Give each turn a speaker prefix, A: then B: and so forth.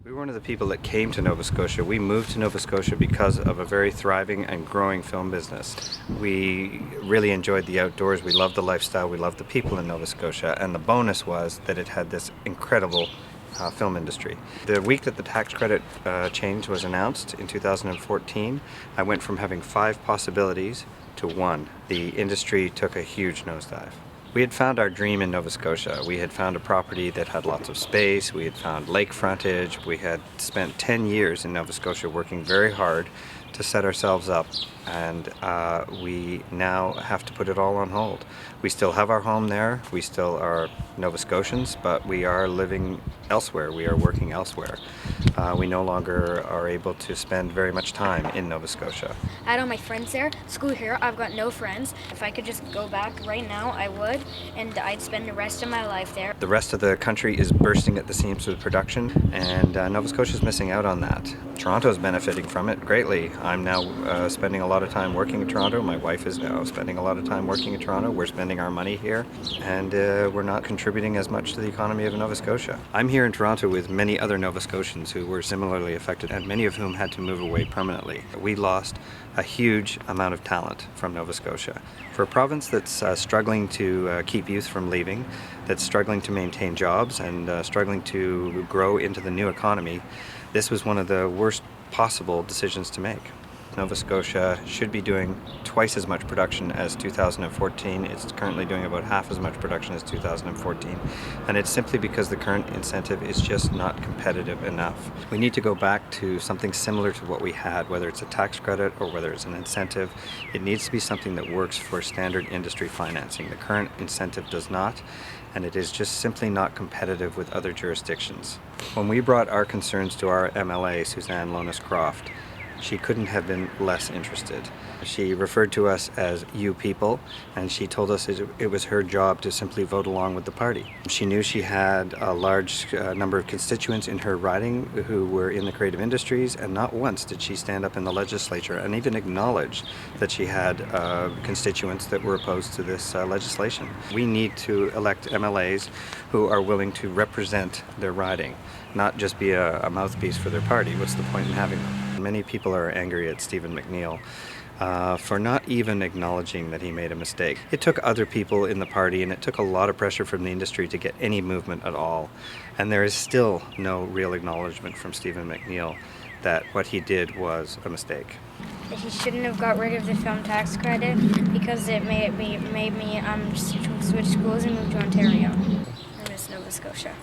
A: We were one of the people that came to Nova Scotia. We moved to Nova Scotia because of a very thriving and growing film business. We really enjoyed the outdoors, we loved the lifestyle, we loved the people in Nova Scotia, and the bonus was that it had this incredible film industry. The week that the tax credit change was announced in 2014, I went from having 5 possibilities to 1. The industry took a huge nosedive. We had found our dream in Nova Scotia. We had found a property that had lots of space, we had found lake frontage, we had spent 10 years in Nova Scotia working very hard to set ourselves up, and we now have to put it all on hold. We still have our home there, we still are Nova Scotians, but we are living elsewhere, we are working elsewhere. We no longer are able to spend very much time in Nova Scotia.
B: I had all my friends there. School here, I've got no friends. If I could just go back right now, I would, and I'd spend the rest of my life there.
A: The rest of the country is bursting at the seams with production, and Nova Scotia is missing out on that. Toronto's benefiting from it greatly. I'm now spending a lot of time working in Toronto. My wife is now spending a lot of time working in Toronto. We're spending our money here, and we're not contributing as much to the economy of Nova Scotia. I'm here in Toronto with many other Nova Scotians who were similarly affected, and many of whom had to move away permanently. We lost a huge amount of talent from Nova Scotia. For a province that's struggling to keep youth from leaving, that's struggling to maintain jobs and struggling to grow into the new economy, this was one of the worst possible decisions to make. Nova Scotia should be doing twice as much production as 2014. It's currently doing about half as much production as 2014, and it's simply because the current incentive is just not competitive enough. We need to go back to something similar to what we had, whether it's a tax credit or whether it's an incentive. It needs to be something that works for standard industry financing. The current incentive does not, and it is just simply not competitive with other jurisdictions. When we brought our concerns to our MLA, Suzanne Lohnes-Croft, she couldn't have been less interested. She referred to us as "you people," and she told us it was her job to simply vote along with the party. She knew she had a large number of constituents in her riding who were in the creative industries, and not once did she stand up in the legislature and even acknowledge that she had constituents that were opposed to this legislation. We need to elect MLAs who are willing to represent their riding, not just be a mouthpiece for their party. What's the point in having them? Many people are angry at Stephen McNeil for not even acknowledging that he made a mistake. It took other people in the party, and it took a lot of pressure from the industry to get any movement at all. And there is still no real acknowledgement from Stephen McNeil that what he did was a mistake.
B: He shouldn't have got rid of the film tax credit because it made me switch schools and move to Ontario. I miss Nova Scotia.